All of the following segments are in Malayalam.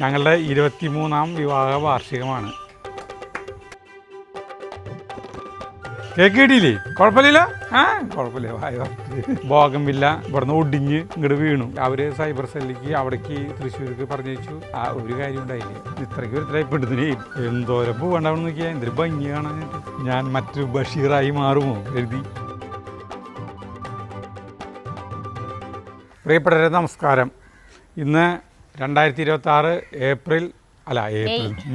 ഞങ്ങളുടെ 23ാം വിവാഹ വാർഷികമാണ്. കേക്ക് കിട്ടിയില്ലേ? കുഴപ്പമില്ല. കുഴപ്പമില്ല. ബോഗൻവില്ല ഇവിടുന്ന് ഒടിഞ്ഞ് ഇങ്ങോട്ട് വീണു. അവര് സൈബർ സെല്ലിക്ക് അവിടേക്ക് തൃശ്ശൂർക്ക് പറഞ്ഞയച്ചു. ആ ഒരു കാര്യം ഉണ്ടായില്ല. ഇത്രയ്ക്ക് ഒരു പെടുന്നേ എന്തോരം പൂവുണ്ടാവണം നോക്കിയാൽ എന്തൊരു ഭംഗി കാണാനായിട്ട്. ഞാൻ മറ്റൊരു ബഷീറായി മാറുമോ എഴുതി. പ്രിയപ്പെട്ടവരെ നമസ്കാരം. ഇന്ന് 2026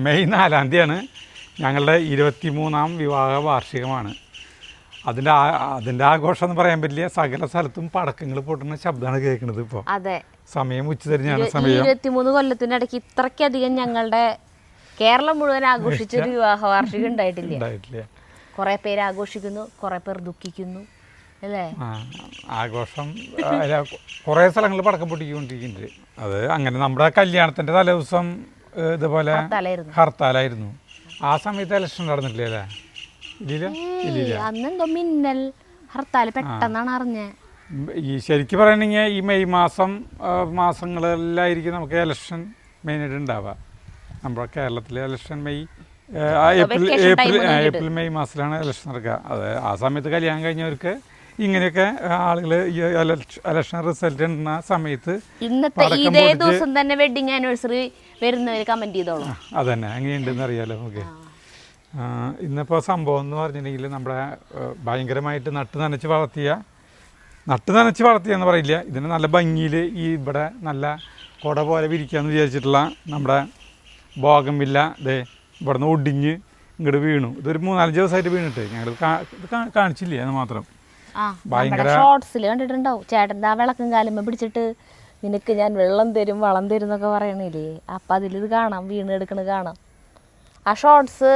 മെയ് 4-ാം തീയതിയാണ്. ഞങ്ങളുടെ 23ാം വിവാഹ വാർഷികമാണ്. അതിൻ്റെ ആഘോഷം എന്ന് പറയാൻ പറ്റില്ല. സകല സ്ഥലത്തും പടക്കങ്ങൾ പൊട്ടുന്ന ശബ്ദമാണ് കേൾക്കുന്നത്. ഇപ്പോൾ അതെ, സമയം ഉച്ചതിരിഞ്ഞാണ്. സമയം 23 കൊല്ലത്തിൻ്റെ ഇടയ്ക്ക് ഇത്രയ്ക്കധികം ഞങ്ങളുടെ കേരളം മുഴുവൻ ആഘോഷിച്ചൊരു വിവാഹ വാർഷികം ഉണ്ടായിട്ടില്ല. കുറെ പേര് ആഘോഷിക്കുന്നു, കുറെ പേർ ദുഃഖിക്കുന്നു അല്ലേ? ആഘോഷം കുറേ സ്ഥലങ്ങളിൽ പടക്കം പൊട്ടിക്കൊണ്ടിരിക്കുന്നുണ്ട്. അത് അങ്ങനെ നമ്മുടെ കല്യാണത്തിൻ്റെ തലേദിവസം ഇതുപോലെ ഹർത്താലായിരുന്നു. ആ സമയത്ത് ഇലക്ഷൻ നടന്നിട്ടില്ലേ? അല്ലേ? അന്നെന്തോ മിന്നൽ ഹർത്താൽ പെട്ടെന്നാണ് അറിഞ്ഞത്. ഈ ശരിക്കും പറയണെങ്കിൽ ഈ മെയ് മാസങ്ങളിലായിരിക്കും നമുക്ക് ഇലക്ഷൻ മെയിനായിട്ട് ഉണ്ടാവുക. നമ്മുടെ കേരളത്തിലെ ഇലക്ഷൻ ഏപ്രിൽ മെയ് മാസത്തിലാണ് ഇലക്ഷൻ നടക്കുക. അത് ആ സമയത്ത് കല്യാണം കഴിഞ്ഞവർക്ക് ഇങ്ങനെയൊക്കെ ആളുകൾ ഈ ഇലക്ഷൻ റിസൾട്ട് എണ്ണുന്ന സമയത്ത് ഇന്നത്തെ ഇതേ ദിവസം തന്നെ വെഡിങ് ആനിവേഴ്സറി വരുന്നവർ കമന്റ് ചെയ്തോളൂ. അതന്നെ അങ്ങനെയുണ്ടെന്ന് അറിയാലോ നമുക്ക്. ഇന്നിപ്പോൾ സംഭവം എന്ന് പറഞ്ഞിട്ടുണ്ടെങ്കിൽ നമ്മുടെ ഭയങ്കരമായിട്ട് നട്ട് നനച്ച് വളർത്തിയെന്ന് പറയില്ല, ഇതിന് നല്ല ഭംഗിയിൽ ഈ ഇവിടെ നല്ല കുട പോലെ വിരിക്കാമെന്ന് വിചാരിച്ചിട്ടുള്ള നമ്മുടെ ബോഗൻവില്ല ഇവിടുന്ന് ഒടിഞ്ഞ് ഇങ്ങോട്ട് വീണു. ഇതൊരു 4-5 ദിവസമായിട്ട് വീണിട്ട് ഞങ്ങൾ ഇത് കാണിച്ചില്ലേ എന്ന് മാത്രം. ഷോർട്സിൽ കണ്ടിട്ടുണ്ടാവും ചേട്ടൻ്റെ ആ വിളക്കും കാലുമ്പോ പിടിച്ചിട്ട് നിനക്ക് ഞാൻ വെള്ളം തരും വളം തരും എന്നൊക്കെ പറയണില്ലേ. അപ്പം അതിലിത് കാണാം, വീണ് എടുക്കണത് കാണാം. ആ ഷോർട്സ്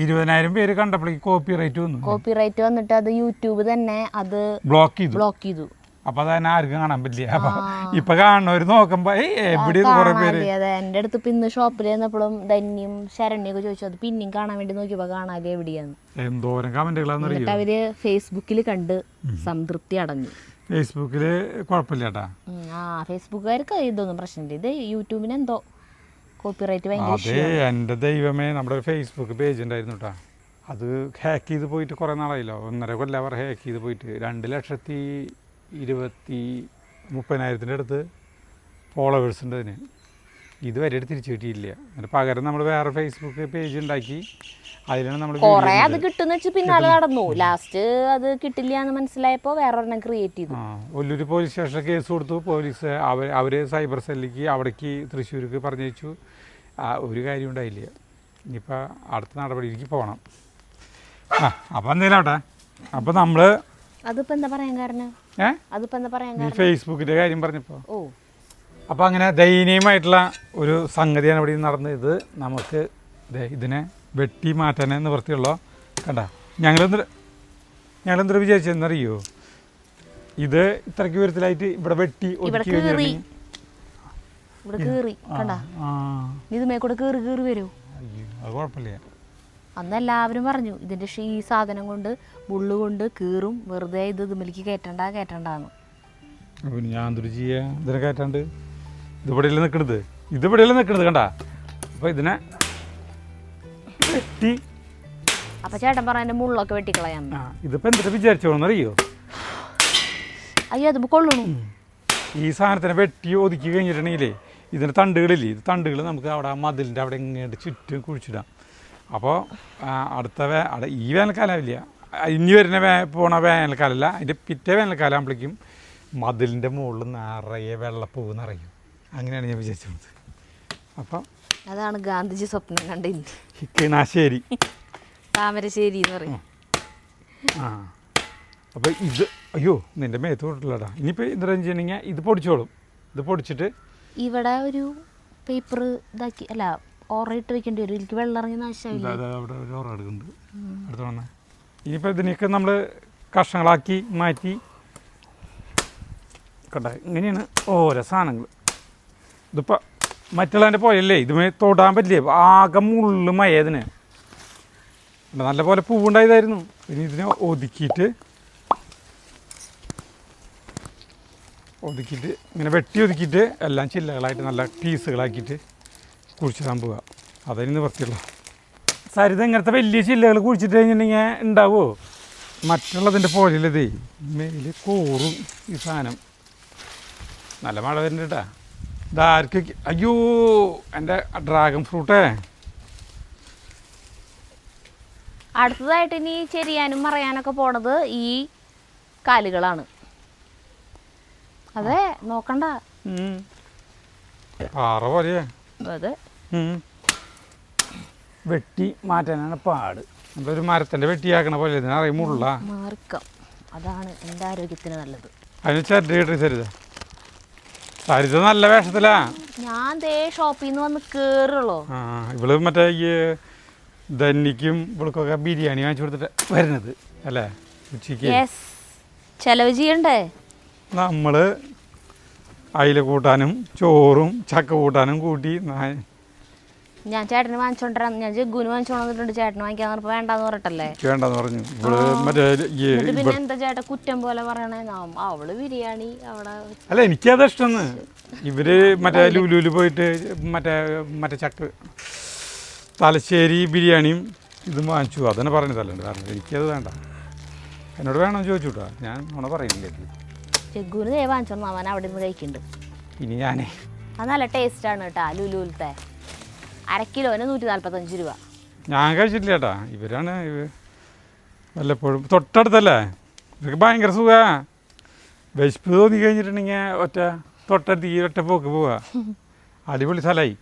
20,000 പേര് കണ്ടപ്പോഴേക്ക് കോപ്പിറൈറ്റ് വന്നിട്ട് അത് യൂട്യൂബ് തന്നെ അത് ബ്ലോക്ക് ചെയ്തു. അപ്പൊ അതന്നെ ആർക്കും കാണാൻ പറ്റില്ല. അപ്പൊ ഇപ്പൊ കാണുന്നവര് നോക്കുമ്പോ എവിടെ കുറെ പേര്. അതെ, എന്റെ അടുത്ത് ഇന്ന് ഷോപ്പിൽ ചെന്നപ്പോഴും ധന്യം ശരണ്യൊക്കെ ചോദിച്ചു, അത് പിന്നെയും കാണാൻ വേണ്ടി നോക്കിയപ്പോ കാണാതെ എവിടെയാന്ന്. എന്തോരം കമന്റുകളാന്ന് അവര് ഫേസ്ബുക്കിൽ കണ്ട് സംതൃപ്തി അടഞ്ഞു. ഫേസ്ബുക്കില് കുഴപ്പമില്ല. ഫേസ്ബുക്കുകാർക്ക് ഇതൊന്നും പ്രശ്നമില്ല. ഇത് യൂട്യൂബിന് എന്തോ കോപ്പിറൈറ്റ് അതെ. എൻ്റെ ദൈവമേ, നമ്മുടെ ഒരു ഫേസ്ബുക്ക് പേജ് ഉണ്ടായിരുന്നു കേട്ടോ. അത് ഹാക്ക് ചെയ്ത് പോയിട്ട് കുറേ നാളായില്ലോ. 1.5 കൊല്ലം അവർ ഹാക്ക് ചെയ്ത് പോയിട്ട് 2,20,30,000 അടുത്ത് ഫോളോവേഴ്സ് ഉണ്ട് അതിന്. ഇതുവരെ തിരിച്ചു കിട്ടിയില്ല. അതിന് പകരം നമ്മൾ വേറെ ഫേസ്ബുക്ക് പേജ് ഉണ്ടാക്കി അതിലാണ് നമ്മൾ അത് കിട്ടുന്ന വെച്ച് പിന്നാലെ നടന്നു. ലാസ്റ്റ് അത് കിട്ടില്ല എന്ന് മനസ്സിലായപ്പോ വേറെ ഒരെണ്ണം ക്രിയേറ്റ് ചെയ്തു. ഒല്ലൂർ പോലീസ് സ്റ്റേഷനിൽ കേസ് കൊടുത്തു. പോലീസ് അവര് സൈബർ സെല്ലിക്ക് അവിടേക്ക് തൃശ്ശൂർക്ക് പറഞ്ഞയച്ചു. ഒരു കാര്യം ഉണ്ടായില്ല. ഇനിയിപ്പോൾ അടുത്ത നടപടിയിലേക്ക് പോകണം. അപ്പം എന്തെങ്കിലാവട്ടെ. അപ്പം നമ്മൾ അതിപ്പോൾ എന്താ പറയാൻ കാരണം? ഈ ഫേസ്ബുക്കിൻ്റെ കാര്യം പറഞ്ഞപ്പോൾ അപ്പോൾ അങ്ങനെ ദയനീയമായിട്ടുള്ള ഒരു സംഗതിയാണ് ഇവിടെ നടന്നത്. ഇത് നമുക്ക് ഇതിനെ വെട്ടി മാറ്റാനേ നിവൃത്തിയുള്ള കണ്ട. ഞങ്ങളെന്തൊരു വിചാരിച്ചെന്നറിയോ, ഇത് ഇത്രയ്ക്ക് വിവരത്തിലായിട്ട് ഇവിടെ വെട്ടി ഒതുക്കി അത് കുഴപ്പമില്ല. അന്ന് എല്ലാവരും പറഞ്ഞു ഇതിന്റെ ഈ സാധനം കൊണ്ട് മുള്ളു കൊണ്ട് കീറും, വെറുതെ ഇത് ഇതുമിലേക്ക് കേറ്റണ്ടെന്ന്. ഞാൻ എന്തൊരു ചെയ്യാ? ഇതിനെ കയറ്റാണ്ട് ഇതിവിടെയല്ലേ നിൽക്കണത് കണ്ട. അപ്പൊ ഇതിനെ വെട്ടി അപ്പൊ ചേട്ടൻ പറഞ്ഞ മുള്ളൊക്കെ വെട്ടിക്കളയാം. ഇതിപ്പോ എന്തൊക്കെ വിചാരിച്ചോന്നറിയോ? അയ്യോ അത് കൊള്ളണു. ഈ സാധനത്തിനെ വെട്ടി ഒതുക്കി കഴിഞ്ഞിട്ടുണ്ടെങ്കിലേ ഇതിൻ്റെ തണ്ടുകളില്ലേ, ഇത് തണ്ടുകൾ നമുക്ക് അവിടെ മതിലിൻ്റെ അവിടെ ഇങ്ങോട്ട് ചുറ്റും കുഴിച്ചിടാം. അപ്പോൾ ഈ വേനൽക്കാലമില്ല, ഇനി വരുന്ന പോണ വേനൽക്കാലമല്ല, അതിൻ്റെ പിറ്റേ വേനൽക്കാലം ആകുമ്പോഴേക്കും മതിലിൻ്റെ മുകളിൽ നിറയെ വെള്ളപ്പൂവ് നിറയും. അങ്ങനെയാണ് ഞാൻ വിചാരിച്ചത്. അപ്പം അതാണ് ഗാന്ധിജി സ്വപ്നം കണ്ട കിണാശ്ശേരി താമരശ്ശേരി എന്ന് പറയും. അപ്പോൾ ഇത് അയ്യോ നിൻ്റെ മേത്ത് കൊടുത്തില്ലടാ. ഇനിയിപ്പോൾ എന്താ ചെയ്യണമെങ്കിൽ ഇത് പൊടിച്ചോളും. ഇത് പൊടിച്ചിട്ട് ഇവിടെ ഒരു പേപ്പർ ഇതാക്കി അല്ല ഓറയിട്ട് വെക്കേണ്ടി വരും. എനിക്ക് വെള്ളം ഇറങ്ങി നാശമില്ല. അവിടെ ഒരു ഓറ എടുക്കുന്നുണ്ട് അടുത്ത് വന്നാൽ. ഇനിയിപ്പോൾ ഇതിനൊക്കെ നമ്മൾ കഷ്ണങ്ങളാക്കി മാറ്റി കണ്ട. ഇങ്ങനെയാണ് ഓരോ സാധനങ്ങൾ. ഇതിപ്പോൾ മറ്റുള്ളതിൻ്റെ പോയല്ലേ ഇതുമേ തൊടാൻ പറ്റില്ലേ, ആകെ മുള്ളു മയതിന്. നല്ല പോലെ പൂവുണ്ടായതായിരുന്നു. ഇനി ഇതിനെ ഒതുക്കിയിട്ട് ഒതുക്കിയിട്ട് ഇങ്ങനെ വെട്ടി ഒതുക്കിയിട്ട് എല്ലാം ചില്ലകളായിട്ട് നല്ല പീസുകളാക്കിയിട്ട് കുഴിച്ചിടാൻ പോവുക. അതിന് വൃത്തിയുള്ള സരിത ഇങ്ങനത്തെ വലിയ ചില്ലകൾ കുഴിച്ചിട്ട് കഴിഞ്ഞിട്ടുണ്ടെങ്കിൽ ഉണ്ടാവുമോ? മറ്റുള്ളതിൻ്റെ പോലെയുള്ളതേ മേല് കോറും ഈ സാധനം. നല്ല മഴ വരുന്നുണ്ട് കേട്ടാ. ഇതാർക്ക് അയ്യോ എൻ്റെ ഡ്രാഗൺ ഫ്രൂട്ടേ. അടുത്തതായിട്ട് ഇനി ചെരിയാനും മറയാനൊക്കെ പോണത് ഈ കാലുകളാണ്. അതെ നോക്കണ്ട, പാറ പോലെ അതെ വെട്ടി മാറ്റാനാണ് പാട്. നമ്മളൊരു മരത്തിൻ്റെ വെട്ടിയാക്കണ പോലെ ഇതിനറിയുമുള്ള മാർക്കം. അതാണ് എൻ്റെ ആരോഗ്യത്തിന് നല്ലത്. അതിന് ചെറിയ സരിത സരിത നല്ല വേഷത്തിലാ. ഞാൻ ദേ ഷോപ്പിൽ നിന്ന് വന്ന് കേറുള്ളൂ. ആ ഇവള് മറ്റേ ഈ ധന്നിക്കും ഇവൾക്കൊക്കെ ബിരിയാണി വാങ്ങിച്ചു കൊടുത്തിട്ട് വരുന്നത് അല്ലേ ഉച്ചയ്ക്ക്? ചെലവ് ചെയ്യണ്ടേ? നമ്മൾ അയില കൂട്ടാനും ചോറും ചക്ക കൂട്ടാനും കൂട്ടി ഞാൻ ചേട്ടന് വാങ്ങിച്ചോണ്ടിരാൻ, ഞാൻ ജഗ്ഗുന് വാങ്ങിച്ചോണ്ടിട്ടുണ്ട്. ചേട്ടന് വാങ്ങിക്കാൻ പറഞ്ഞപ്പോൾ വേണ്ടെന്ന് പറഞ്ഞിട്ടല്ലേ? വേണ്ടെന്ന് പറഞ്ഞു. മറ്റേ പിന്നെ എന്താ ചേട്ടൻ കുറ്റം പോലെ പറയണേ? അവള് ബിരിയാണി അവിടെ. അല്ല എനിക്കത് ഇഷ്ടമെന്ന്. ഇവര് മറ്റേ ലുലുവിൽ പോയിട്ട് മറ്റേ ചക്ക തലശ്ശേരി ബിരിയാണിയും ഇതും വാങ്ങിച്ചു. അതന്നെ പറഞ്ഞതല്ലുണ്ട്. കാരണം എനിക്കത് വേണ്ട. എന്നോട് വേണമെന്ന് ചോദിച്ചു കേട്ടോ. ഞാൻ അവിടെ പറയുന്നില്ല. ജഗ്ഗുന് ദേ വാങ്ങിച്ചോണ്ട് അവൻ അവിടെ നിന്ന് കഴിക്കുന്നുണ്ട്. ഇനി ഞാനേ അത് നല്ല ടേസ്റ്റാണ് കേട്ടാ. ലുലുവിലത്തെ 1 കിലോന് 145 രൂപ. ഞാൻ കഴിച്ചിട്ടില്ല ചേട്ടാ. ഇവരാണ് വല്ലപ്പോഴും തൊട്ടടുത്തല്ലേ. ഇവർക്ക് ഭയങ്കര സുഖമാണ്. വിശപ്പ് തോന്നി കഴിഞ്ഞിട്ടുണ്ടെങ്കിൽ തൊട്ടടുത്ത് ഈ ഒറ്റ പോക്ക് പോവുക. അടിപൊളി സ്ഥലമായി.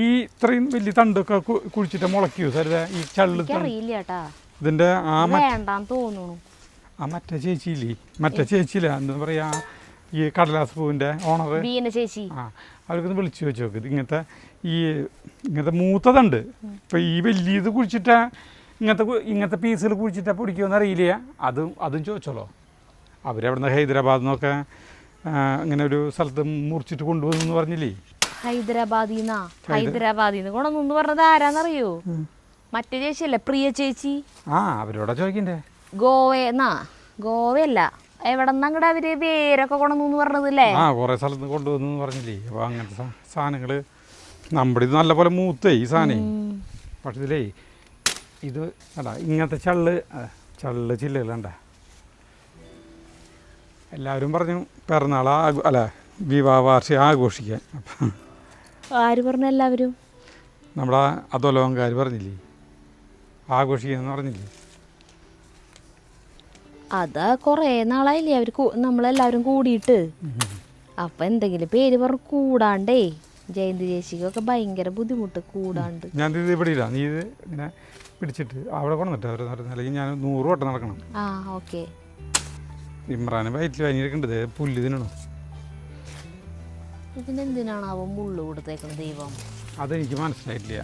ഈ ഇത്രയും വലിയ തണ്ടൊക്കെ കുഴിച്ചിട്ട് മുളയ്ക്കൂ സരിത? ഈ ചള്ളു ഇതിൻ്റെ മറ്റേ ചേച്ചിയില്ലേ, മറ്റേ ചേച്ചിയില്ല എന്താ പറയുക, ഈ കടലാസ് പൂവിൻ്റെ ഓണർ ചേച്ചി, ആ അവർക്കൊന്ന് വിളിച്ചു വെച്ച് നോക്ക്. ഇങ്ങനത്തെ മൂത്തതുണ്ട്. ഇപ്പം ഈ വലിയ ഇത് കുഴിച്ചിട്ടാ ഇങ്ങനത്തെ പീസുകൾ കുഴിച്ചിട്ടാൽ പൊടിക്കുമെന്ന് അറിയില്ല. അതും ചോദിച്ചോളൂ. അവരവിടെ നിന്ന് ഹൈദരാബാദിൽ നിന്നൊക്കെ ഇങ്ങനെ ഒരു സ്ഥലത്ത് മുറിച്ചിട്ട് കൊണ്ടുവന്നു എന്ന് പറഞ്ഞില്ലേ? ഹൈദരാബാദിന്ന് കൊണ്ടൊന്നു പറഞ്ഞത് ആരാന്നറിയോ? മറ്റേ ചേച്ചിയല്ലേ, പ്രിയ ചേച്ചി. ആ അവരോടാ ചോദിക്കണ്ടേ. ഗോവയല്ല, എവിടെന്നാ അങ്ങടെ അവര് പേരൊക്കെ കൊണ്ടുവന്നു പറഞ്ഞതല്ലേ? ആ കുറെ സ്ഥലത്ത് കൊണ്ടുവന്നു പറഞ്ഞില്ലേ? അപ്പോൾ അങ്ങനത്തെ സാധനങ്ങൾ നമ്മുടെ ഇത് നല്ല പോലെ മൂത്തേ ഈ സാധനം. പക്ഷെ ഇതിലേ ഇത് അടാ ഇങ്ങനത്തെ ചള്ള് ചില്ലകളുണ്ട. എല്ലാവരും പറഞ്ഞു പിറന്നാൾ അല്ല വിവാഹ വാർഷികം ആഘോഷിക്കാൻ. അപ്പം ആര് പറഞ്ഞു? എല്ലാവരും നമ്മുടെ അധോലോകംകാർ പറഞ്ഞില്ലേ ആഘോഷിക്കാന്ന് പറഞ്ഞില്ലേ? അതാ കുറേ നാളായില്ലേ അവർ നമ്മളെല്ലാവരും കൂടിയിട്ട്. അപ്പം എന്തെങ്കിലും പേര് പറഞ്ഞ് കൂടാണ്ടേ. ജയന്തി ചേച്ചിക്കൊക്കെ ഭയങ്കര ബുദ്ധിമുട്ട് കൂടാണ്ട്. ഞാൻ ഇത് ഇവിടെ ഇല്ല, നീ ഇത് ഇങ്ങനെ പിടിച്ചിട്ട് അവിടെ കൊണ്ടിട്ട് അല്ലെങ്കിൽ ഞാൻ 100 വട്ടം നടക്കണം. ആ ഓക്കെ. ഇമ്രാന് വയറ്റിൽ വനിയിരിക്കേണ്ടത് പുല്ല് തിന്നണം. ഇതിനെന്തിനാണാവോ മുള്ളു കൊടുത്തേക്കുന്നത് ദൈവം? അതെനിക്ക് മനസ്സിലായിട്ടില്ല.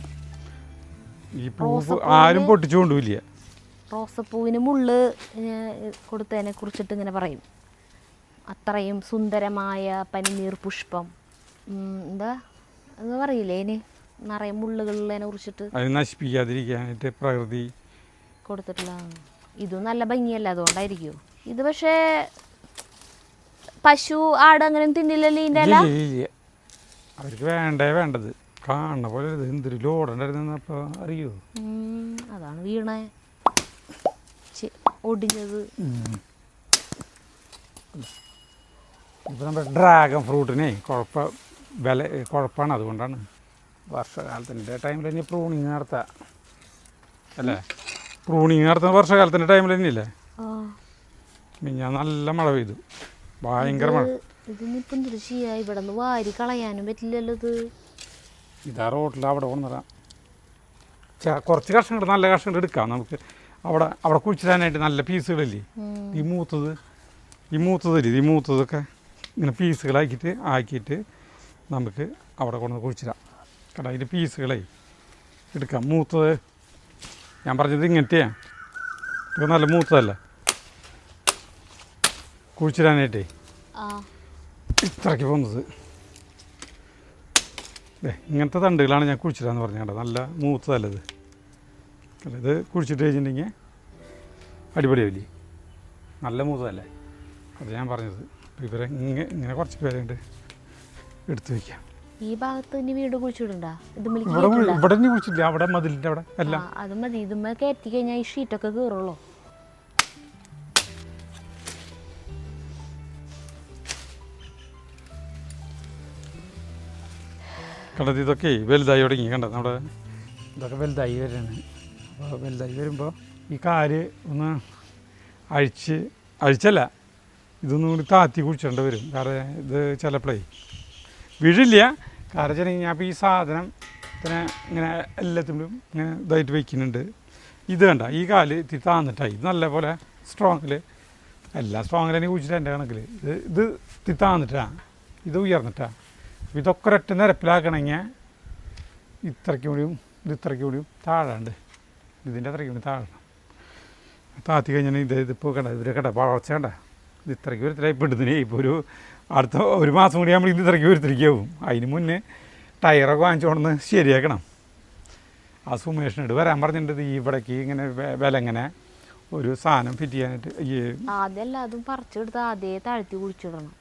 ഈ പൂവ് ആരും പൊട്ടിച്ചു കൊണ്ടുപോയില്ല. റോസപ്പൂവിന് മുള്ള് കൊടുത്തതിനെ കുറിച്ചിട്ട് ഇങ്ങനെ പറയും. അത്രയും സുന്ദരമായ പനിനീർ പുഷ്പം എന്താ പറയില്ലേ അതിന് നിറയെ മുള്ളുകളിനെ കുറിച്ചിട്ട് അത് നശിപ്പിക്കാതിരിക്കാനായിട്ട് പ്രകൃതി കൊടുത്തിട്ടില്ല. ഇതും നല്ല ഭംഗിയല്ല, അതുകൊണ്ടായിരിക്കും ഇത്. പക്ഷേ പശു ആട് അങ്ങനെ തിന്നില്ലല്ലോ ഇതിൻ്റെ അല്ല. അവർക്ക് വേണ്ടത് കാണുന്ന പോലെ എന്തൊരു ലോഡുണ്ടായിരുന്നു അപ്പോൾ അറിയോ? അതാണ് വീണേ ഒടിഞ്ഞത്. ഇപ്പോൾ നമ്മുടെ ഡ്രാഗൺ ഫ്രൂട്ടിനെ കുഴപ്പമാണ്. അതുകൊണ്ടാണ് വർഷകാലത്തിൻ്റെ ടൈമിൽ തന്നെ പ്രൂണിങ് നടത്താം അല്ലേ? പ്രൂണിങ് നടത്തുന്ന വർഷകാലത്തിൻ്റെ ടൈമിൽ തന്നെയല്ലേ? ഞാൻ നല്ല മഴ പെയ്തു, ഭയങ്കര മഴ. ഇതിനിപ്പം എന്തൊരു ചെയ്യാ? ഇവിടെ നിന്ന് വാരി കളയാനും പറ്റില്ലല്ലോ. ഇതാ റോട്ടിൽ അവിടെ കൊണ്ടുവരാം. കുറച്ച് കഷ്ണങ്ങൾ നല്ല കഷ്ണങ്ങൾ എടുക്കാം നമുക്ക്. അവിടെ കുഴിച്ചിടാനായിട്ട് നല്ല പീസുകളില്ലേ? ഈ മൂത്തതൊക്കെ ഇങ്ങനെ പീസുകളാക്കിയിട്ട് നമുക്ക് അവിടെ കൊണ്ടുവന്ന് കുഴിച്ചിടാം. കേട്ടോ, അതിൻ്റെ പീസുകളെ എടുക്കാം. മൂത്തത് ഞാൻ പറഞ്ഞത് ഇങ്ങനത്തെയാണ്. ഇത് നല്ല മൂത്തതല്ല കുഴിച്ചിടാനായിട്ടേ ഇത്രയ്ക്ക് പോകുന്നത്. ഇങ്ങനത്തെ തണ്ടുകളാണ് ഞാൻ കുഴിച്ചിടാന്ന് പറഞ്ഞത്. കേട്ടോ, നല്ല മൂത്തതല്ലത്. ഇത് കുഴിച്ചിട്ട് കഴിഞ്ഞിട്ടുണ്ടെങ്കിൽ അടിപൊളിയാവില്ലേ? നല്ല മൂത്തതല്ലേ? അത് ഞാൻ പറഞ്ഞത്. അപ്പോൾ ഇവരെ ഇങ്ങനെ കുറച്ച് പേരുണ്ട് എടുത്തു വയ്ക്കാം. ഈ ഭാഗത്ത് ഇനി വീട് കുഴിച്ചിടണ്ട. ഇവിടെ ഇനി കുഴിച്ചില്ല, അവിടെ മതിലിൻ്റെ അവിടെ എല്ലാം അത് മതി. ഇതുമ്മ കയറ്റി കഴിഞ്ഞാൽ ഈ ഷീറ്റൊക്കെ കീറുള്ളൂ. കണ്ടത് ഇതൊക്കെ വലുതായി തുടങ്ങി. കണ്ടത് നമ്മുടെ ഇതൊക്കെ വലുതായി വരാണ്. അപ്പോൾ വലുതായി വരുമ്പോൾ ഈ കാല് ഒന്ന് അഴിച്ചല്ല, ഇതൊന്നും കൂടി താത്തി കുഴിച്ചിടേണ്ടി വരും. കാരണം ഇത് ചിലപ്പോഴേ വീഴില്ല. കാരണം വെച്ചാൽ ഞാൻ ഇപ്പോൾ ഈ സാധനം പിന്നെ ഇങ്ങനെ എല്ലാത്തിലും ഇങ്ങനെ ഇതായിട്ട് വയ്ക്കുന്നുണ്ട്. ഇത് കണ്ട ഈ കാല് ഇത്തിരി താന്നിട്ടായി. ഇത് നല്ലപോലെ സ്ട്രോങ്ങിൽ എല്ലാം സ്ട്രോങ്ങിൽ തന്നെ കുഴിച്ചിട്ട് എൻ്റെ കണക്കിൽ ഇത് ഇത്തിരി താന്നിട്ടാണ്, ഇത് ഉയർന്നിട്ടാണ്. അപ്പോൾ ഇതൊക്കെ ഒരൊറ്റ നിരപ്പിലാക്കണമെങ്കിൽ ഇത്രയ്ക്കും കൂടിയും ഇത്രയ്ക്കും കൂടിയും താഴാണ്ട്, ഇതിൻ്റെ അത്രയ്ക്കും കൂടി താഴണം. താത്തി കഴിഞ്ഞാൽ ഇതിപ്പോൾ കണ്ട ഇവരെ കണ്ട വളർച്ച കണ്ട ഇത് ഇത്രയ്ക്ക് വരത്തിലായി പെടുന്നതിന്. ഇപ്പോൾ അടുത്ത ഒരു മാസം കൂടി നമ്മൾ ഇത് ഇത്രയ്ക്ക് വരത്തിരിക്കാവും. അതിന് മുന്നേ ടയറൊക്കെ വാങ്ങിച്ചുകൊണ്ടെന്ന് ശരിയാക്കണം. ആ സുമേഷിനോട് വരാൻ പറഞ്ഞിട്ടുണ്ട് ഈ ഇവിടേക്ക് ഇങ്ങനെ വില ഇങ്ങനെ ഒരു സാധനം ഫിറ്റ് ചെയ്യാനായിട്ട്. ആദ്യമല്ല അതും പറിച്ചെടുത്ത് ആദ്യമേ താഴ്ത്തി കുഴിച്ചിടണം.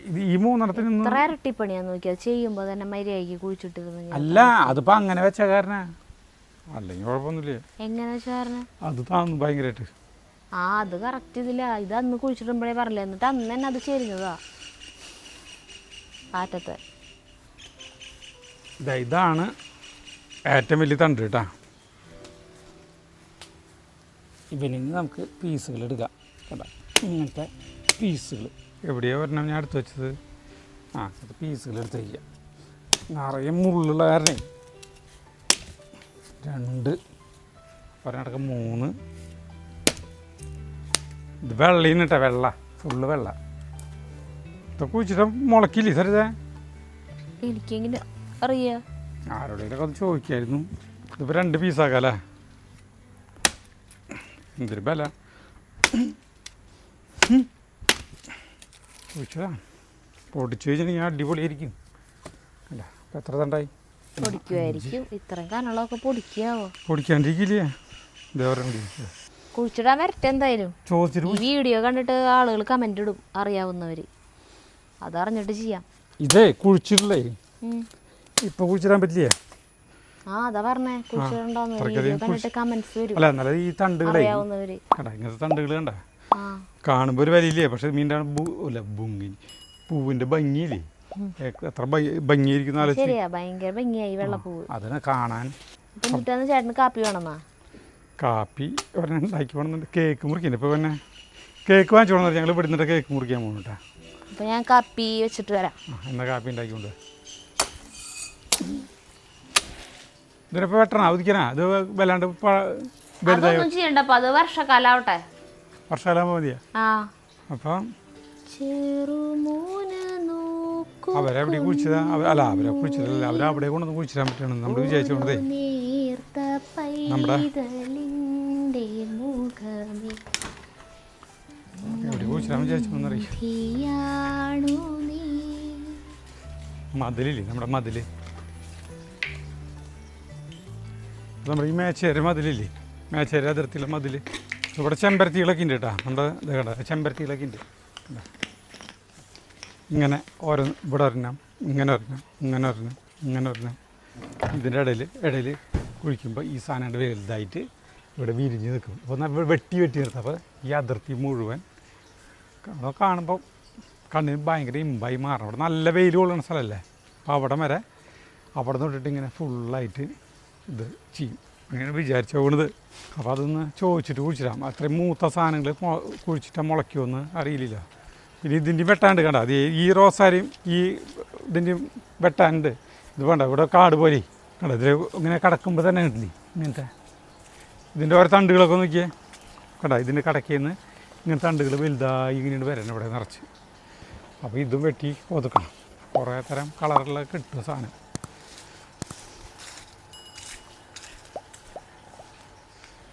ഇത് ഈ മൂന്നെണ്ണത്തിനൊന്നും ഇത്ര ഇരട്ടിപ്പണിയാന്ന് നോക്കിയാൽ ചെയ്യുമ്പോൾ തന്നെ മര്യാദയ്ക്ക് കുഴിച്ചിട്ടിരുന്നു. അല്ല, അതിപ്പോൾ അങ്ങനെ വെച്ച കാരണ, അല്ലെങ്കിൽ കുഴപ്പമൊന്നുമില്ല. എങ്ങനെ വെച്ച കാരണം അത് താന്നു ഭയങ്കരമായിട്ട്. അത് കറക്റ്റ് ഇതില്ല. ഇത് അന്ന് കുഴിച്ചിടുമ്പോഴേ പറഞ്ഞില്ല, എന്നിട്ട് അന്ന് തന്നെ അത് ചേരുന്നതാ കാറ്റത്തെ. ഇതാണ് ഏറ്റവും വലിയ തണ്ട് കേട്ടാ. ഇവനിന്ന് നമുക്ക് പീസുകൾ എടുക്കാം കേട്ടോ. ഇങ്ങനത്തെ പീസുകൾ എവിടെയോ വരണം ഞാൻ എടുത്ത് വെച്ചത്. അത് പീസുകൾ എടുത്ത് വയ്ക്കാം. നിറയെ മുള്ളുള്ള കാരണേ 2 ഒരെണ്ണക്ക 3. ഇത് വെള്ളയിന്ന് കേട്ടോ, വെള്ള ഫുള്ള് വെള്ള. ഇതൊക്കെ കുഴിച്ചിട്ട് മുളക്കില്ലേ സാറിതേ? എനിക്കെങ്ങനെ അറിയാം, ആരോടെങ്കിലൊക്കെ ഒന്ന് ചോദിക്കായിരുന്നു. ഇതിപ്പോൾ 2 പീസാക്കാല്ലേ? എന്തൊരു ബല കുഴിച്ചതാ. പൊടിച്ചു കഴിഞ്ഞാൽ അടിപൊളിയായിരിക്കും അല്ല. അപ്പം എത്ര തണ്ടായി? പൊടിക്കുമായിരിക്കും. ഇത്രയും കനളൊക്കെ പൊടിക്കാവോ? പൊടിക്കാണ്ടിരിക്കില്ലേ? കുഴിച്ചിടാൻ വരട്ടെ എന്തായാലും. ചോദിച്ചിട്ട് വീഡിയോ കണ്ടിട്ട് ആളുകൾ കമന്റ് ഇടും, അറിയാവുന്നവര്. അതറിഞ്ഞിട്ട് ചെയ്യാം. ഇതേ കുഴിച്ചിട്ടില്ലേ, ഇപ്പൊ കുഴിച്ചിടാൻ പറ്റില്ലേ? അതാ പറഞ്ഞേ, കുഴിച്ചിടണ്ടാന്ന്. വീഡിയോ കണ്ടിട്ട് കമന്റ്സ് വരും. അല്ല എന്നാലും ഈ തണ്ടുകളെ അറിയാവുന്നവര് കണ്ടാ, ഇങ്ങനത്തെ തണ്ടുകൾ കണ്ട കാണുമ്പോൾ ഒരു വലിയില്ലേ. പക്ഷെ മീൻ്റെ അല്ല ബുങ്ങി പൂവിൻ്റെ ഭംഗിയില്ലേ, എത്ര ഭംഗിയായിരിക്കും. ശരിയാ, ഭയങ്കര ഭംഗിയായി വെള്ളപ്പൂവ്. അതിനെ കാണാൻ. എന്നിട്ടാണ് ചേട്ടന് കാപ്പി വേണമെന്നാ? കാപ്പി ഒരെണ്ണം ഉണ്ടാക്കി വേണമെന്നുണ്ട്. കേക്ക് മുറിക്കുന്നു. ഇപ്പോൾ പിന്നെ കേക്ക് വാങ്ങിച്ചു വേണമെന്ന് ഞങ്ങൾ ഇവിടുന്നിട്ട് കേക്ക് മുറിക്കാൻ പോകുന്നു കേട്ടോ. അപ്പോൾ ഞാൻ കാപ്പി വെച്ചിട്ട് വരാം. എന്നാൽ കാപ്പി ഉണ്ടാക്കിക്കൊണ്ട് ഇതിനിപ്പോൾ വെട്ടണ അവധിക്കണ അത് വല്ലാണ്ട് അതൊന്നും ചെയ്യണ്ടപ്പോ, അത് വർഷക്കാലാവട്ടെ. വർഷകാലാകുമ്പോൾ മതിയാ. അപ്പം അവരെവിടെ കുഴിച്ചതാ? അല്ല അവരെ കുഴിച്ചിട്ടല്ല, അവരവിടെ കൊണ്ടൊന്ന് കുഴിച്ചിടാൻ പറ്റണം നമ്മൾ വിചാരിച്ചോണ്ടേ. നമ്മുടെ എവിടെ കുഴിച്ചിടാൻ വിചാരിച്ചോന്നറിയാം. മതിലില്ലേ, നമ്മുടെ മതില്, നമ്മുടെ ഈ മേച്ചേര മതിലില്ലേ, മേച്ചേര അതിർത്തിയുള്ള മതില്. ഇവിടെ ചെമ്പരത്തികളൊക്കെ ഉണ്ട് കേട്ടോ. നമ്മുടെ ഇത് കേട്ടോ, ചെമ്പരത്തികളൊക്കെ ഉണ്ട്. ഇങ്ങനെ ഓരോന്ന് ഇവിടെ ഒരെണ്ണം, ഇങ്ങനെ ഒരെണ്ണം, ഇങ്ങനെ ഒരെണ്ണം, ഇങ്ങനെ ഒരെണ്ണം. ഇതിൻ്റെ ഇടയിൽ കുഴിക്കുമ്പോൾ ഈ സാധനം വലുതായിട്ട് ഇവിടെ വിരിഞ്ഞ് നിൽക്കും. അപ്പോൾ വെട്ടി നിർത്തും. അപ്പോൾ ഈ അതിർത്തി മുഴുവൻ അതൊക്കെ കാണുമ്പോൾ കണ്ണിന് ഭയങ്കര ഇമ്പായി മാറണം. അവിടെ നല്ല വെയിൽ കൊള്ളുന്ന സ്ഥലമല്ലേ. അപ്പോൾ അവിടെ വരെ അവിടെ തൊട്ടിട്ട് ഇങ്ങനെ ഫുള്ളായിട്ട് ഇത് ചെയ്യും. അങ്ങനെ വിചാരിച്ചു പോകുന്നത്. അപ്പോൾ അതൊന്ന് ചോദിച്ചിട്ട് കുഴിച്ചിടാം. അത്രയും മൂത്ത സാധനങ്ങൾ കുഴിച്ചിട്ടാൽ മുളയ്ക്കുമെന്ന് അറിയില്ല. പിന്നെ ഇതിൻ്റെ വെട്ടാണ്ട് കണ്ട, അത് ഈ റോസാരിയും ഈ ഇതിൻ്റെ വെട്ടാനുണ്ട്. ഇത് വേണ്ട, ഇവിടെ കാട് പോലെ കണ്ട, ഇതിൽ ഇങ്ങനെ കിടക്കുമ്പോൾ തന്നെ കിട്ടില്ലേ ഇങ്ങനത്തെ. ഇതിൻ്റെ ഓരോ തണ്ടുകളൊക്കെ നോക്കിയേ കണ്ട, ഇതിൻ്റെ കടക്കയിൽ ഇങ്ങനെ തണ്ടുകൾ വലുതായി ഇങ്ങനെ വരണം ഇവിടെ നിറച്ച്. അപ്പോൾ ഇതും വെട്ടി ഒതുക്കണം. കുറേ തരം കളറുള്ള കിട്ടും സാധനം.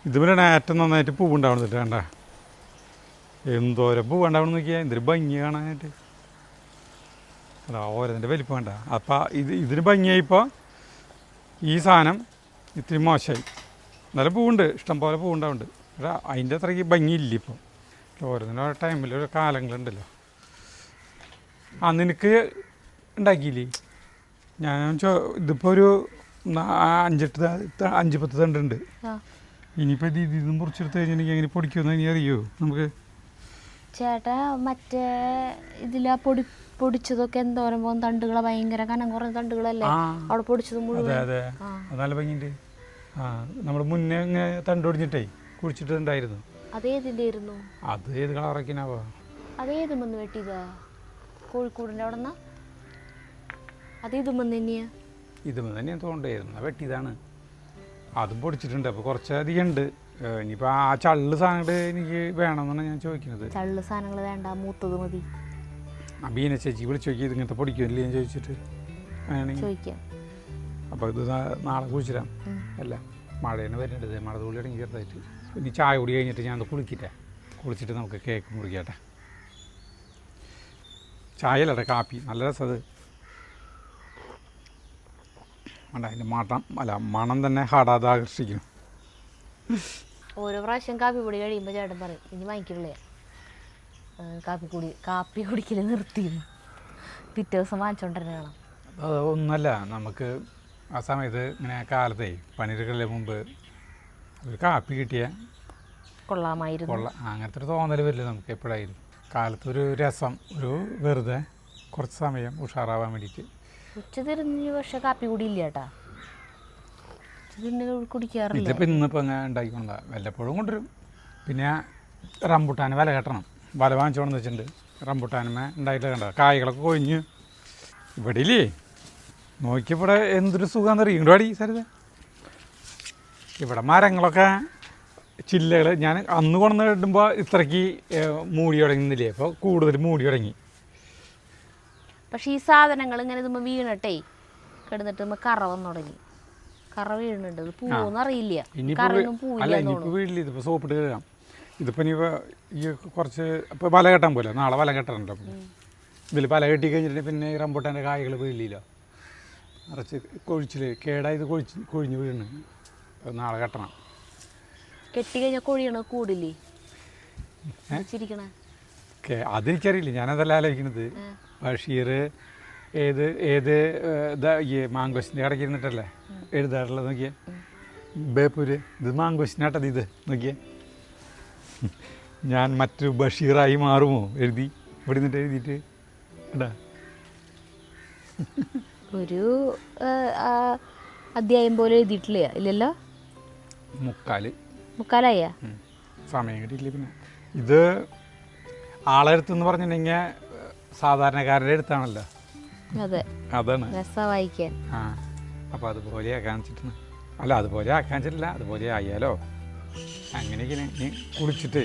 ഇതുപോലെയാണ് ഏറ്റവും നന്നായിട്ട് പൂവുണ്ടാവുന്നത്. വേണ്ട എന്തോരം പൂവുണ്ടാവണം നോക്കിയാൽ, എന്തൊരു ഭംഗി കാണാനായിട്ട്. അതാ ഓരോതിൻ്റെ വലിപ്പം വേണ്ട. അപ്പം ഇതിന് ഭംഗിയായിപ്പോൾ ഈ സാധനം ഇത്തിരി മോശമായി. നല്ല പൂവുണ്ട്, ഇഷ്ടംപോലെ പൂവുണ്ടാവുന്നുണ്ട്. പക്ഷേ അതിൻ്റെ അത്രയ്ക്ക് ഭംഗിയില്ല ഇപ്പോൾ. ഓരോന്നിനും ഓരോ ടൈമിൽ ഓരോ കാലങ്ങളുണ്ടല്ലോ. ആ നിനക്ക് ഉണ്ടാക്കിയില്ലേ? ഞാൻ ഇതിപ്പോൾ ഒരു 5-10 തണ്ടുണ്ട്. ഇനിയിപ്പോൾ ഇതൊന്നും മുറിച്ചെടുത്ത് കഴിഞ്ഞാൽ എനിക്ക് എങ്ങനെ പൊടിക്കുമെന്ന് ഇനി അറിയോ നമുക്ക്? ചേട്ടാ മറ്റേ ഇതിലാ പൊടിച്ചതൊക്കെ എന്തോരം പോകും തണ്ടുകളെ, ഭയങ്കര കനം കുറഞ്ഞ തണ്ടുകളല്ലേ അവിടെ പൊടിച്ചത് മുഴുവൻ. അതെ അത് നല്ല ഭംഗിയുണ്ട്. നമ്മൾ മുന്നേ ഇങ്ങനെ തണ്ട് ഒടിഞ്ഞിട്ടേ കുഴിച്ചിട്ടുണ്ടായിരുന്നു. അതേതിൻ്റെ ആയിരുന്നു? അത് ഏത് കളറൊക്കെയാവോ? അതേതും വന്ന് വെട്ടിയതാ കോഴിക്കോടിൻ്റെ അവിടെ നിന്നാ? അതേതും വന്ന് തന്നെയാ? ഇതും തന്നെയാണ് തോണ്ടായിരുന്നു, വെട്ടിയതാണ്. അതും പൊടിച്ചിട്ടുണ്ട്. അപ്പോൾ കുറച്ചധികം ഉണ്ട്. ഇനിയിപ്പോൾ ആ ചള്ള് സാധനങ്ങൾ എനിക്ക് വേണമെന്നാണ് ഞാൻ ചോദിക്കുന്നത്. ചള്ള് സാധനങ്ങൾ വേണ്ട, മൂത്തത് മതി. ആ ബീന ചേച്ചി വിളിച്ച് നോക്കി ഇങ്ങനത്തെ പൊടിക്കുമല്ലേ ഞാൻ ചോദിച്ചിട്ട് ചോദിക്കാം. അപ്പോൾ ഇത് നാളെ കുഴിച്ചിടാം. അല്ല മഴേനെ വരുന്നുണ്ട്, മഴ തുള്ളി ഇടങ്ങി ചെറുതായിട്ട്. ഇനി ചായ കുടി കഴിഞ്ഞിട്ട് ഞാൻ കുളിച്ചിട്ട് നമുക്ക് കേക്ക് മുറിക്കട്ടെ. ചായയല്ലേ കാപ്പി, നല്ല രസത്. വേണ്ട അതിൻ്റെ മണം തന്നെ ഹാടാതെ ആകർഷിക്കും. ഓരോ പ്രാവശ്യം കാപ്പി പൊടി കഴിയുമ്പോൾ ചേട്ടൻ പറയും ഇനി വാങ്ങിക്കില്ലേ കാപ്പി കുടിക്കൽ നിർത്തിയിരുന്നു. പിറ്റേ ദിവസം വാങ്ങിച്ചോണ്ടിരുന്ന കാണാം. അത് ഒന്നല്ല, നമുക്ക് ആ സമയത്ത് ഇങ്ങനെ കാലത്തേ പണിയെടുക്കലിന് മുമ്പ് ഒരു കാപ്പി കിട്ടിയാൽ കൊള്ളാമായിരുന്നു. അങ്ങനത്തെ ഒരു തോന്നൽ വരില്ല നമുക്ക് എപ്പോഴായാലും. കാലത്തൊരു രസം, ഒരു വെറുതെ കുറച്ച് സമയം ഉഷാറാവാൻ വേണ്ടിയിട്ട്. ഉച്ച തിരിഞ്ഞ് പക്ഷെ കാപ്പി കൂടി ഇല്ല ചേട്ടാ, കുടിക്കാറില്ല. ഇതിപ്പോൾ ഇന്നിപ്പോൾ അങ്ങനെ ഉണ്ടാക്കിക്കൊണ്ട വല്ലപ്പോഴും കൊണ്ടുവരും. പിന്നെ റംബുട്ടാൻ വില കെട്ടണം, വല വാങ്ങിച്ചോണെന്ന് വെച്ചിട്ടുണ്ട്. റംബുട്ടാനുമേ ഉണ്ടായിട്ട് കണ്ട കായ്കളൊക്കെ കൊഴിഞ്ഞ് ഇവിടെ ഇല്ലേ നോക്കിയപ്പോൾ എന്തൊരു സുഖം അറിയും. ഇങ്ങോട്ട് പാടി സരിത, ഇവിടെ മരങ്ങളൊക്കെ ചില്ലകൾ ഞാൻ അന്ന് കൊണ്ടു ഇടുമ്പോൾ ഇത്രയ്ക്ക് മൂടി തുടങ്ങുന്നില്ലേ, അപ്പോൾ കൂടുതൽ മൂടി തുടങ്ങി. പക്ഷെ ഈ സാധനങ്ങൾ ഇങ്ങനെ ഇതുമ്പോൾ വീണട്ടെ കിടന്നിട്ട് കറ വന്നു തുടങ്ങി. കറ വീഴുന്നുണ്ട്, ഇത് പൂവെന്നറിയില്ല. അല്ല ഇനിയിപ്പോൾ വീട്ടിൽ ഇതിപ്പോൾ സോപ്പിട്ട് കഴുകാം. ഇതിപ്പോൾ ഇനിയിപ്പോൾ ഈ കുറച്ച് ഇപ്പോൾ വല കെട്ടാൻ പോലെ നാളെ വല കെട്ടാറുണ്ടോ? ഇതിൽ വല കെട്ടി കഴിഞ്ഞിട്ടുണ്ടെങ്കിൽ പിന്നെ ഈ റംബൂട്ടാൻ്റെ കായ്കൾ വീഴില്ലല്ലോ, നിറച്ച് കൊഴിച്ചിൽ കേടായത് കൊഴിഞ്ഞ് വീണ്. നാളെ കെട്ടണം. കെട്ടി കഴിഞ്ഞാൽ കൊഴിയണ കൂടില്ലേ? അതെനിക്കറിയില്ല, ഞാനതല്ല ആലോചിക്കുന്നത്. ബഷീർ ഏത് ഇതാ ഈ മാങ്കോസിൻ്റെ കടയ്ക്ക് ഇരുന്നിട്ടല്ലേ എഴുതാറുള്ളത്? നോക്കിയേ ബേപ്പൂര്, ഇത് മാങ്കോസിനാട്ടത്. ഇത് നോക്കിയേ, ഞാൻ മറ്റൊരു ബഷീറായി മാറുമോ എഴുതി ഇവിടെ നിന്നിട്ട് എഴുതിയിട്ട് ഇടാ. ഒരു അധ്യായം പോലെ എഴുതിയിട്ടില്ല ഇല്ലല്ലോ? മുക്കാലായ സമയം കിട്ടിയില്ല. പിന്നെ ഇത് ആളെഴുത്തെന്ന് പറഞ്ഞിട്ടുണ്ടെങ്കിൽ സാധാരണക്കാരുടെ എഴുത്താണല്ലോ. അതെ, അതാണ് വായിക്കാൻ. ആ അപ്പോൾ അതുപോലെ ആക്കാൻ വെച്ചിട്ടാണ്. അല്ല അതുപോലെ ആക്കാൻ വെച്ചിട്ടില്ല, അതുപോലെ ആയാലോ അങ്ങനെയൊക്കെ. ഇനി കുളിച്ചിട്ട്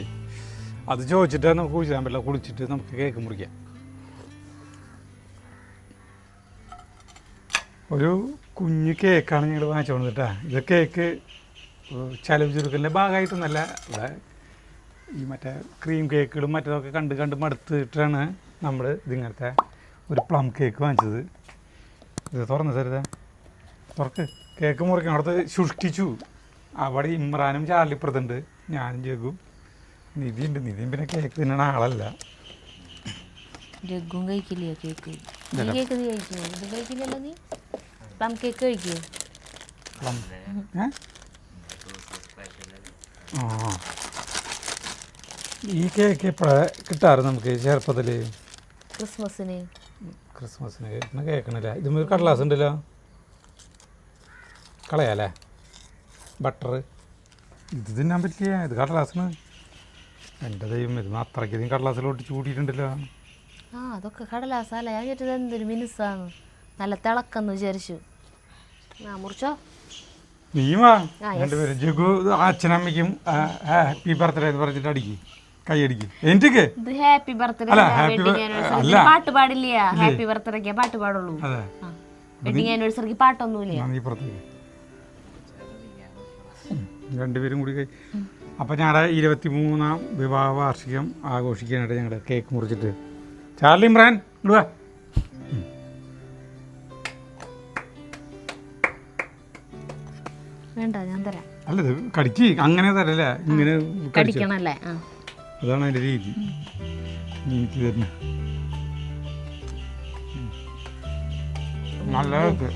അത് ചോദിച്ചിട്ട് നമുക്ക് കുളിച്ചാൻ പറ്റില്ല. കുളിച്ചിട്ട് നമുക്ക് കേക്ക് മുറിക്കാം. ഒരു കുഞ്ഞ് കേക്കാണ് ഞങ്ങൾ വാങ്ങിച്ചോണ്ട് കേട്ടാ. ഇത് കേക്ക് ചെലവ് ചുരുക്കലിൻ്റെ ഭാഗമായിട്ടൊന്നല്ല, ഇവിടെ ഈ മറ്റേ ക്രീം കേക്കുകളും മറ്റേതൊക്കെ കണ്ട് മടുത്തിട്ടാണ് നമ്മൾ ഇതിങ്ങനത്തെ ഒരു പ്ലം കേക്ക് വാങ്ങിച്ചത്. ഇത് തുറന്ന് തരുതാ, തുറക്ക്. കേക്ക് മുറിക്കണം. അവിടുത്തെ സൃഷ്ടിച്ചു. അവിടെ ഇമ്രാനും ചാർലിപ്പുറത്തുണ്ട്, ഞാനും ജഗും, നിധിയുണ്ട്. നിധിയും പിന്നെ കേക്ക് തിന്നണ ആളല്ല. ജഗ്ഗും കഴിക്കില്ലേ കേക്ക്? കേക്ക് നീ കഴിക്കുമോ? ഇത് കഴിക്കില്ലല്ലോ നീ. പ്ലം കേക്ക് കഴിക്കുമോ? പ്ലം ഈ കേക്ക് എപ്പോഴാണ് കിട്ടാറ് നമുക്ക് ചെറുപ്പത്തിൽ? ക്രിസ്മസിന് കേൾക്കണില്ല. ഇതും കടലാസ് ഉണ്ടല്ലോ, കളയാല്ലേ ബട്ടർ. ഇത് തിന്നാൻ പറ്റില്ല, ഇത് കടലാസിന്. എൻ്റെ ദൈവം, ഇത് അത്രയ്ക്കധികം കടലാസിലോട്ട് ചൂടിയിട്ടുണ്ടല്ലോ. അതൊക്കെ കടലാസല്ല. ഞാൻ കേട്ടത് എന്തൊരു മിനുസാണ്, നല്ല തിളക്കെന്ന് വിചാരിച്ചു. മുറിച്ചോ നീ വാ. രണ്ടുപേരും ജഗു അച്ഛനമ്മയ്ക്കും ഹാപ്പി ബർത്ത്ഡേ എന്ന് പറഞ്ഞിട്ട് അടിക്കും, കൈയടിക്കും. എനിക്ക് ഹാപ്പി ബർത്ത്ഡേ പാട്ട് പാടില്ല. ഹാപ്പി ബർത്ത്ഡേക്ക് പാട്ട് പാടുള്ളൂ. വെഡിങ് ആനിവേഴ്സറിക്ക് പാട്ടൊന്നുമില്ല. രണ്ടുപേരും കൂടി. അപ്പം ഞങ്ങളുടെ 23ാം വിവാഹ വാർഷികം ആഘോഷിക്കാനായിട്ട് ഞങ്ങളുടെ കേക്ക് മുറിച്ചിട്ട്. ചാർലി ഇമ്രാൻ ഇടുവാ. വേണ്ട, ഞാൻ തരാം. അല്ല ഇത് കടിച്ച് അങ്ങനെ തരല്ല, ഇങ്ങനെ കടിക്കണല്ലേ. അതാണ് അതിൻ്റെ രീതി. എനിക്ക് തരുന്ന നല്ല ഇത്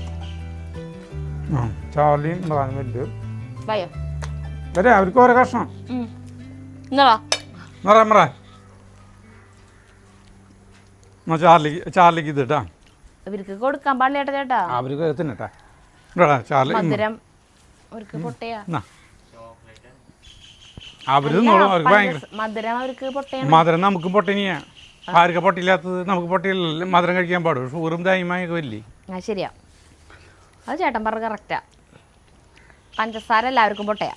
ചാർലിയും ഇമ്രാനും വലുത് വയോ വരെ അവർക്ക് ഓരോ കഷ്ണം ഇന്നോ ഇമ്രാൻ ചാർലിക്ക് ഇത് കേട്ടാ ഇവർക്ക് കൊടുക്കാൻ പാടില്ല ചേട്ടാ അവർക്ക് തിന്നട്ടെ ചാർലി മധുരം അവർക്ക് പൊട്ടയാ അവർക്ക് ഭയങ്കര മധുരം അവർക്ക് പൊട്ടയാണ്. മധുരം നമുക്ക് പൊട്ടിനിയാ ആർക്കാ പൊട്ടില്ലാത്തത്? നമുക്ക് പൊട്ടിയില്ലല്ലോ മധുരം കഴിക്കാൻ പാടും. ഷുഗറും ദൈവമായൊക്കെ വല്ലേ. ആ ശരിയാ, അത് ചേട്ടൻ പറഞ്ഞ കറക്റ്റാ. പഞ്ചസാര എല്ലാവർക്കും പൊട്ടയാ,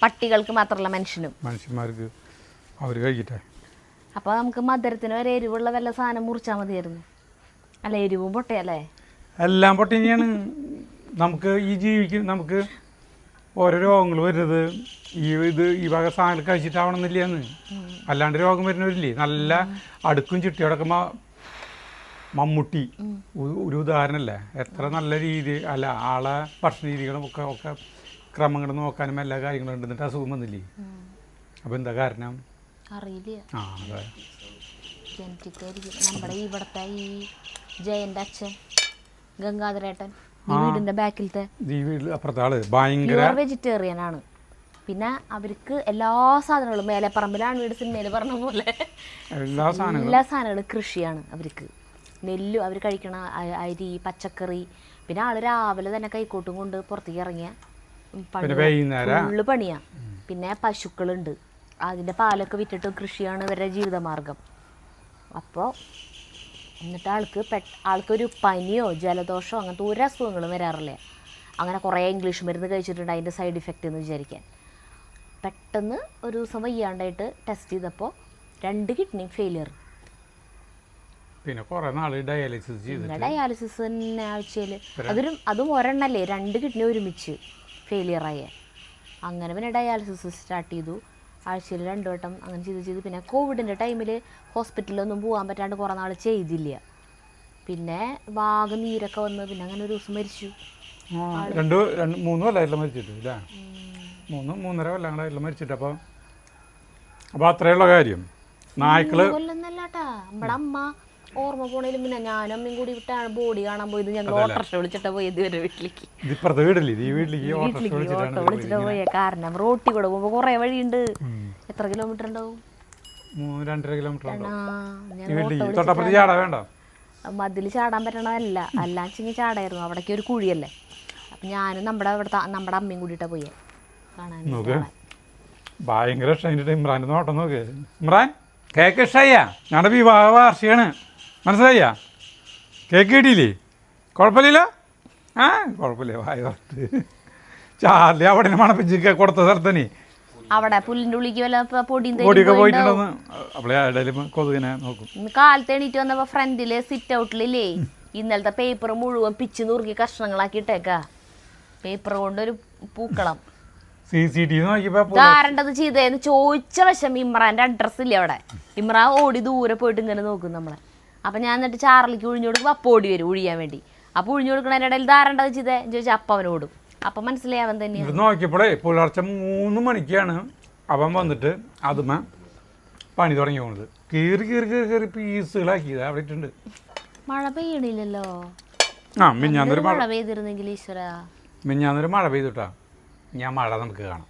പട്ടികൾക്ക് മാത്രമല്ല മനുഷ്യന്മാർക്ക് അവർ കഴിക്കട്ടെ. അപ്പോൾ നമുക്ക് മധുരത്തിന് വരെ എരിവുള്ള വല്ല സാധനം മുറിച്ചാൽ മതിയായിരുന്നു. അല്ല എരിവും പൊട്ടയല്ലേ? എല്ലാം പൊട്ടിനെയാണ്. നമുക്ക് ഈ ജീവിക്കും നമുക്ക് ഓരോ രോഗങ്ങൾ വരുന്നത് ഈ വക സാധനങ്ങൾ കഴിച്ചിട്ടാവണമെന്നില്ലെന്ന്. അല്ലാണ്ട് രോഗം വരുന്നവരില്ലേ നല്ല അടുക്കും ചിട്ടിയോടൊക്കെ. മമ്മൂട്ടി ഒരു ഉദാഹരണമല്ലേ? എത്ര നല്ല രീതി അല്ല ആളെ ഭക്ഷണ രീതികളും ഒക്കെ ക്രമങ്ങൾ നോക്കാനും എല്ലാ കാര്യങ്ങളും ഉണ്ട്. എന്നിട്ട് അസുഖം വന്നില്ലേ? അപ്പോൾ എന്താ കാരണം അറിയില്ല. ആ അതെ, ജനറ്റിക് ആയിരിക്കും. നമ്മുടെ ഇവിടുത്തെ ഈ ജയൻ്റെ അച്ഛൻ ഗംഗാധരേട്ടൻ വീടിൻ്റെ ബാക്കിലത്തെ അപ്പുറത്തെ ആള് ഭയങ്കര വെജിറ്റേറിയൻ ആണ്. പിന്നെ അവർക്ക് എല്ലാ സാധനങ്ങളും മേലെപ്പറമ്പിലാണ് വീട്, സിനിമയിൽ പറഞ്ഞ പോലെ എല്ലാ സാധനങ്ങളും കൃഷിയാണ് അവർക്ക്. നെല്ലും അവർ കഴിക്കണ അരി, പച്ചക്കറി. പിന്നെ ആള് രാവിലെ തന്നെ കൈക്കോട്ടും കൊണ്ട് പുറത്തേക്ക് ഇറങ്ങിയ ഫുള്ള് പണിയാ. പിന്നെ പശുക്കളുണ്ട്, അതിൻ്റെ പാലൊക്കെ വിറ്റിട്ട് കൃഷിയാണ് ഇവരുടെ ജീവിതമാർഗം. അപ്പോൾ എന്നിട്ട് ആൾക്കൊരു പനിയോ ജലദോഷമോ അങ്ങനത്തെ ഒരു അസുഖങ്ങളും വരാറില്ല. അങ്ങനെ കുറേ ഇംഗ്ലീഷ് മരുന്ന് കഴിച്ചിട്ടുണ്ട് അതിൻ്റെ സൈഡ് ഇഫക്റ്റ് എന്ന് വിചാരിക്കാൻ. പെട്ടെന്ന് ഒരു ദിവസം വയ്യാണ്ടായിട്ട് ടെസ്റ്റ് ചെയ്തപ്പോൾ 2 കിഡ്നി ഫെയിലിയർ. പിന്നെ കുറേ നാൾ ഡയാലിസിസ് തന്നെ ആഴ്ചയിൽ. അതും ഒരെണ്ണല്ലേ, 2 കിഡ്നി ഒരുമിച്ച് ഫെയിലിയറായ. അങ്ങനെ പിന്നെ ഡയാലിസിസ് സ്റ്റാർട്ട് ചെയ്തു. ആഴ്ചയിൽ 2 വട്ടം അങ്ങനെ ചെയ്ത് പിന്നെ കോവിഡിൻ്റെ ടൈമിൽ ഹോസ്പിറ്റലിലൊന്നും പോകാൻ പറ്റാണ്ട് കുറേ നാൾ ചെയ്തില്ല. പിന്നെ വാഗ നീരൊക്കെ വന്ന് പിന്നെ അങ്ങനെ ഒരു ദിവസം മരിച്ചു. 3 കൊല്ലമായിട്ടില്ല മരിച്ചിട്ട് ഇല്ല, 3.5 കൊല്ലങ്ങളായിട്ടില്ല മരിച്ചിട്ട്. അപ്പോൾ അത്രയുള്ള കാര്യം. നായ്ക്കള് കൊല്ലന്നല്ലാട്ടാ. നമ്മുടെ അമ്മ ഓർമ്മ പോണേലും പിന്നെ ഞാനും അമ്മയും കൂടി വിട്ടാണ് ബോഡി കാണാൻ പോയത്. ഞങ്ങൾ ഓട്ടോറിക്ഷ വിളിച്ചിട്ടാ പോയത് ഇവരെ വീട്ടിലേക്ക്. ഓട്ടോ വിളിച്ചിട്ടാ പോയേ. കാരണം റോട്ടി കൂടെ പോകുമ്പോ കൊറേ വഴിയുണ്ട്. എത്ര കിലോമീറ്റർ ഉണ്ടാവും? 2.5 കിലോമീറ്റർ. മതിൽ ചാടാൻ പറ്റണതല്ല, അല്ലാച്ചെങ്കിൽ ചാടായിരുന്നു. അവിടേക്ക് ഒരു കുഴിയല്ലേ. അപ്പം ഞാനും നമ്മുടെ അമ്മയും കൂടിയിട്ടാ പോയേ കാണാൻ. ഭയങ്കര ഇഷ്ടമായിട്ട് ഇമ്രാൻ്റെ നോട്ടം നോക്ക്. ഇമ്രാൻ കേക്ക് ഇഷ്ടമായ? ഞങ്ങളുടെ വിവാഹ വാർഷികമാണ്, മനസ്സിലായ? കേക്ക് കിട്ടിയില്ലേ? കുഴപ്പമില്ലല്ലോ. ആ കുഴപ്പമില്ല. വായോട്ട് ചാർലി അവിടെ മണപ്പിച്ച് കൊടുത്ത സ്ഥലത്തന്നെ അവിടെ പുല്ലിൻ്റെ ഉള്ളിക്ക് വല്ല പൊടിയൊക്കെ പോയിട്ടുണ്ടെന്ന് അവിടെ ഇടയിലും കൊതുകിനെ നോക്കും. കാലത്ത് എണീറ്റ് വന്നപ്പോൾ ഫ്രണ്ടില് സിറ്റ് ഔട്ടിലില്ലേ ഇന്നലത്തെ പേപ്പർ മുഴുവൻ പിച്ച് നുറുക്കി കഷ്ണങ്ങളാക്കി ഇട്ടേക്കാ. പേപ്പർ കൊണ്ടൊരു പൂക്കളം. ധാരണ്ടത് ചെയ്തേന്ന് ചോദിച്ച വശം ഇമ്രാൻ്റെ അഡ്രസ്സ് ഇല്ല അവിടെ. ഇമ്രാൻ ഓടി ദൂരെ പോയിട്ട് ഇങ്ങനെ നോക്കും നമ്മളെ. അപ്പം ഞാൻ എന്നിട്ട് ചാർലിക്ക് ഒഴിഞ്ഞു കൊടുക്കും. അപ്പം ഓടി വരും ഒഴിയാൻ വേണ്ടി. അപ്പം ഒഴിഞ്ഞു കൊടുക്കണതിൻ്റെ ഇടയിൽ ധാരണ്ടത് ചെയ്തേ ചോദിച്ചാൽ അപ്പം അവനോടും. അപ്പം മനസ്സിലായി അവൻ തന്നെയാണ്. നോക്കിയപ്പോഴേ പുലർച്ചെ 3 മണിക്കാണ് അവൻ വന്നിട്ട് അതുമ പണി തുടങ്ങി പോകുന്നത്. കീറി കീറി കീറി കീറി പീസുകളാക്കിയത് അവിടെ ഇട്ടുണ്ട്. മഴ പെയ്യണില്ലല്ലോ. മിഞ്ഞാന്നൊരു മഴ പെയ്തിരുന്നെങ്കിൽ ഈശ്വര. മിഞ്ഞാന്നൊരു മഴ പെയ്തിട്ടാ. ഞാൻ മഴ നമുക്ക് കാണാം.